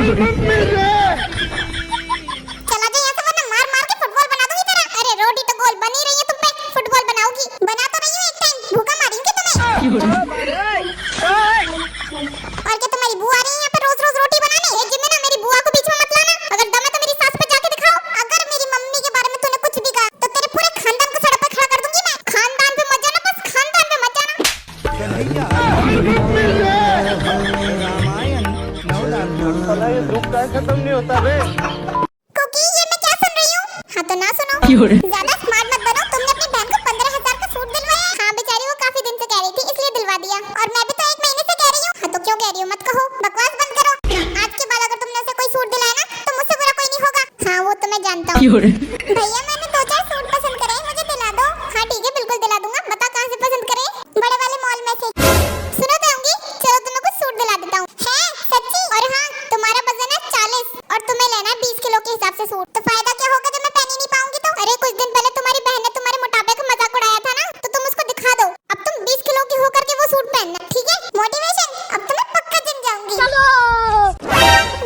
चला जा यहाँ से वरना मार मार के फुटबॉल बना दूंगी तेरा। अरे रोटी तो गोल बनी रही है, तुम पे फुटबॉल बनाओगी? बना तो रही हूँ, एक टाइम भूखा मारेंगे तुम्हें। और क्या तुम्हारी बुआ आ रही है यहाँ पे रोज रोज रोटी बनाने? ये जिम्मे ना मेरी बुआ को बीच में मत लाना। अगर दम है तो मेरी सास पे जाके दिखाओ। अगर मेरी मम्मी के बारे में तूने कुछ भी कहा तो तेरे पूरे खानदान को सड़क पे खड़ा कर दूंगी मैं। खानदान पे मत जाना, बस खानदान पे मत जाना। ये दुख का खत्म नहीं होता बे। कुकी, ये मैं क्या सुन रही हूँ? हाँ तो ना सुनो। ज्यादा स्मार्ट मत बनो। तुमने अपनी बहन को 15,000 का सूट दिलवाया? हाँ बेचारी वो काफी दिन से कह रही थी इसलिए दिलवा दिया। और मैं भी तो 1 महीने से कह रही हूँ। हाँ तो क्यों कह रही हूँ? मत कहो, बकवास बंद करो। आज के बाद अगर तुमने उसे कोई सूट दिलाया ना तो मुझसे बुरा कोई नहीं होगा। हाँ वो तो मैं जानता हूँ। भैया मैंने 2-4 सूट पसंद करे, मुझे दिला दो। हाँ ठीक है बिल्कुल दिला दूंगा। बता कहाँ से पसंद करे? बड़े वाले मॉल में से। सुनो तो होंगी, चलो तुम्हें कुछ सूट दिला देता हूँ। है सच्ची? और हाँ तुम्हारा वजन है 40 और तुम्हें लेना है 20 किलो के हिसाब से सूट। तो फायदा क्या होगा जब मैं पहन ही नहीं पाऊंगी तो? अरे कुछ दिन पहले तुम्हारी बहन ने तुम्हारे मोटापे का मजाक उड़ाया था ना, तो तुम उसको दिखा दो। अब तुम 20 किलो की होकर के वो सूट पहनना, ठीक है? मोटिवेशन। अब तो मैं पक्का जिम जाऊंगी। चलो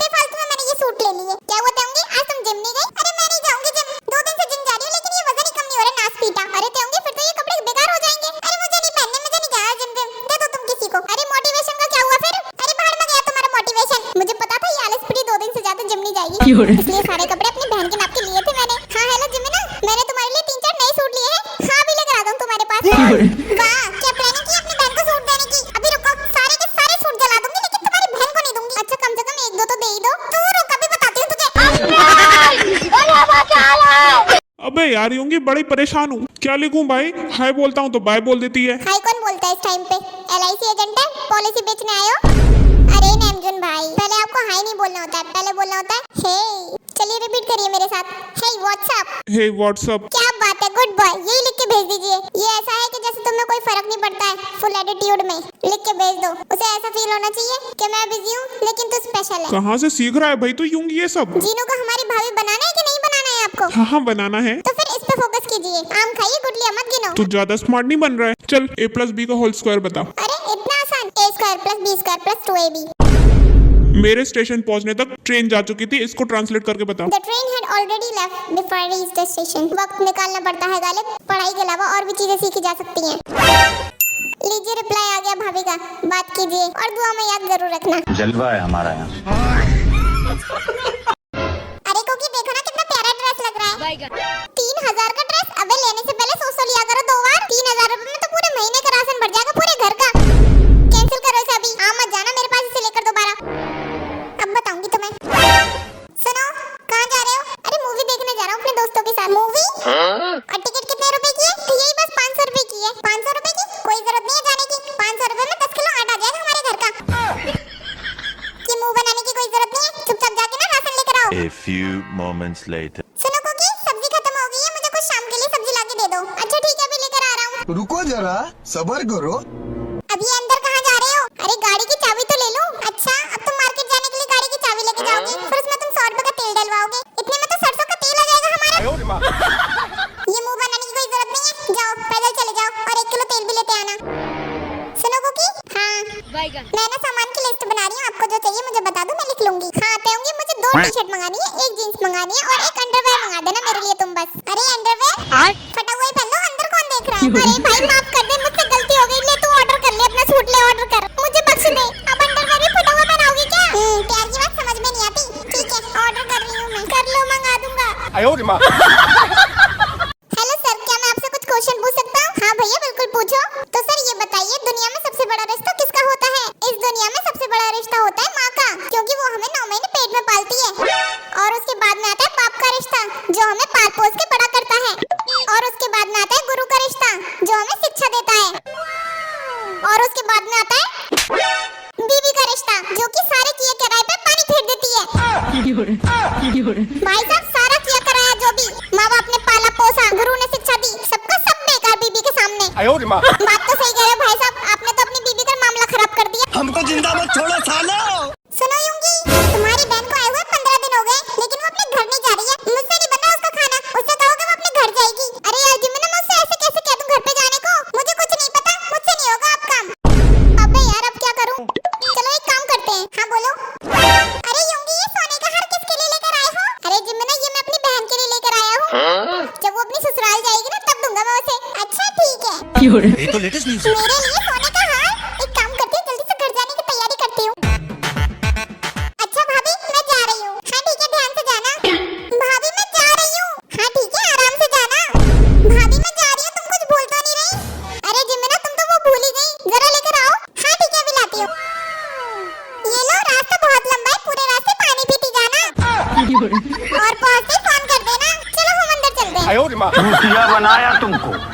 बेफालतू में मैंने ये सूट ले लिए। क्या हुआ होंगी, आज तुम जिम नहीं गई? अरे मैं नहीं जाऊंगी जिम, 2 दिन से जिम जा रही हूँ लेकिन ये वजन ही कम नहीं हो रहा, नास पीटा। अरे होंगी फिर तो ये कपड़े बेकार हो जाएंगे। अरे मुझे नहीं पहनने, मुझे नहीं जाना जिम। दे दो तुम किसी को। अरे मोटिवेशन का क्या हुआ फिर? अरे बाहर में गया तुम्हारा मोटिवेशन। मुझे पता था ये आलसपड़ी 2 दिन से ज्यादा जिम नहीं जाएगी, इसलिए सारे कपड़े अपनी बहन के नाप के लिए थे मैंने। हाँ हेलो जिमिना, मैंने तुम्हारे लिए 3-4 नए सूट लिए हैं। हाँ अभी लेकर आता हूँ तुम्हारे पास। वाह क्या प्लानिंग की अपनी बहन को सूट देने की। अभी रुको, सारे के सारे सूट जला दूंगी लेकिन तुम्हारी बहन को नहीं दूंगी। अच्छा कम से कम 1-2 तो दे ही दो। तू रुक अभी बताती हूँ तुझे। अबे यार होंगी बड़ी परेशान हूँ, क्या लिखूं भाई? हाय बोलता हूँ तो बाय बोल देती है। हाय कौन बोलता है इस टाइम पे? LIC एजेंट है? पॉलिसी बेचने आए हो? अरे नेमजुन भाई, पहले आपको हाय नहीं बोलना होता है, पहले बोलना होता है हे। चलिए रिपीट करिए मेरे साथ। हे व्हाट्सअप। हे व्हाट्सअप। क्या बात है, गुड बॉय। यही लिख के भेज दीजिए। ये ऐसा है कि जैसे तुम्हें कोई फर्क नहीं पड़ता है, फुल एटीट्यूड में लिख के भेज दो। उसे ऐसा फील होना चाहिए कि मैं बिजी हूँ लेकिन तू स्पेशल है। कहाँ से सीख रहा है भाई तू यूंगी ये सब? जीनू को हमारी भाभी बनाना है कि नहीं बनाना है आपको? हाँ बनाना है। तो फिर इस पे फोकस कीजिए। आम खाइए, गुटलियां मत गिनो। तू ज्यादा स्मार्ट नहीं बन रहा है। चल a+b का होल स्क्वायर बता। अरे इतना आसान। a² + b² + 2ab। मेरे स्टेशन पहुंचने तक ट्रेन जा चुकी थी, इसको ट्रांसलेट करके बता। The train had already left before I reached the station. वक्त निकालना पड़ता है गालिब, पढ़ाई के अलावा और भी चीजें सीखी जा सकती हैं। लीजिए रिप्लाई आ गया भाभी का, बात कीजिए और दुआ में याद जरूर रखना। जलवा है हमारा यहाँ। अरे कोकी देखो ना कितना प्यारा ड्रेस लग रहा है। 3000 का ड्रेस? अबे लेने से पहले सोच तो लिया करो 2 बार। 3000 रुपए में तो पूरे महीने का राशन भर जाएगा पूरे घर का। कैंसिल करो इसे अभी। हाँ मत जाना मेरे पास इसे लेकर दोबारा। अब बताऊंगी तुम्हें। सुनो कहाँ जा रहे हो? अरे मूवी देखने जा रहा हूँ अपने दोस्तों के साथ। मूवी? और टिकट कितने रुपए की है? यही बस 500 रुपए की है। 500 रुपए की? कोई जरूरत नहीं है जाने की। 500 रुपए में 10 किलो आटा आ जाएगा हमारे घर का। ये मुंह बनाने की कोई जरूरत नहीं है, चुपचाप जाके ना राशन लेकर आओ। A few moments later. सुनो कोकी, सब्जी खत्म हो गई है, मुझे कुछ शाम के लिए सब्जी लाके दे दो। अच्छा ठीक है अभी लेकर आ रहा हूँ। रुको जरा सबर करो। अभी अंदर कहाँ जा रहे हो? अरे गाड़ी की चाबी तो ले लो। अच्छा अब तुम मार्केट जाने के लिए गाड़ी की चाबी लेके जाओगे, फिर उसमें तुम 100 रुपए का तेल डलवाओगे। इतने में तो सरसों का तेल आ जाएगा हमारा। ये मुंह बनाने की कोई जरूरत नहीं है, जाओ पैदल चले जाओ और 1 किलो तेल भी लेते आना। सुनो कुकी, हाँ मैं ना सामान की लिस्ट बना रही हूँ, आपको जो चाहिए मुझे बता दो मैं लिख लूंगी। हाँ होंगी मुझे 2 टी-शर्ट मंगानी है, 1 जींस मंगानी है और 1 अंडरवेयर मंगा देना मेरे लिए तुम बस। अरे अंडरवेयर फटा हुआ ही पहन लो, अंदर कौन देख रहा है? अरे भाई माफ कर दे, मुझसे गलती हो गई। ले तू ऑर्डर कर ले अपना सूट, ले ऑर्डर कर, मुझे बख्श दे। अब अंडरवेयर भी फटा हुआ पहनाओगी क्या? प्यार की बात समझ में नहीं आती। ठीक है ऑर्डर कर रही हूँ मैं, कर लो मंगा दूंगा। हेलो सर, क्या मैं आपसे कुछ क्वेश्चन पूछ सकता हूँ? हाँ भैया बिल्कुल पूछो। तो सर ये बताइए दुनिया में सबसे बड़ा रिश्ता किसका होता है? इस दुनिया में सबसे बड़ा रिश्ता होता है माँ का, क्योंकि वो हमें 9 महीने पेट में पालती है। और उसके बाद में आता है बाप का रिश्ता जो हमें पाल पोस के बड़ा करता है। और उसके बाद में आता है गुरु का रिश्ता जो हमें शिक्षा देता है। और उसके बाद में आता है बीवी का रिश्ता जो कि सारे किए कराए पे पानी फेर देती है। भाई साहब सारा किया कराया जो भी माँ बाप ने पाला पोसा, गुरु ने शिक्षा दी, सबका सब बेकार बीबी के सामने। बात तो सही कह रहे हो भाई साहब, आपने तो अपनी बीबी का मामला खराब कर दिया। हमको जिंदा मत छोड़ो सालो। सुनो यूंगी, तुम्हारी बहन को आए हुए 15 दिन हो गए लेकिन वो अपने घर नहीं जा रही है। मुझसे नहीं बना उसका खाना, उससे कहो कि वो अपने घर जाएगी। अरे यार जिम्मे ना मुझसे ऐसे कैसे कह दूं घर पे जाने को? मुझे कुछ नहीं पता, मुझसे नहीं होगा अब काम। अबे यार अब क्या करूं? चलो एक काम करते हैं। हाँ बोलो। अरे यूंगी ये ये तो लेटेस्ट न्यूज है। मेरे लिए सोने का हार। एक काम करती हूँ, जल्दी से घर जाने की तैयारी करती हूँ। अच्छा भाभी, मैं जा रही हूँ। हाँ ठीक है, ध्यान से जाना। भाभी मैं जा रही हूँ। हाँ ठीक है, आराम से जाना। भाभी मैं जा रही हूँ, तुम कुछ भूल तो नहीं रही? अरे जिमिना, तुम तो वो भूल ही गई। जरा लेकर आओ। हाँ ठीक है, अभी लाती हूँ। ये लो, रास्ता बहुत लंबा है, पूरे रास्ते पानी पीती जाना। और पहुँचते ही फोन कर देना। चलो हम अंदर चलते हैं। चूतिया बनाया तुमको।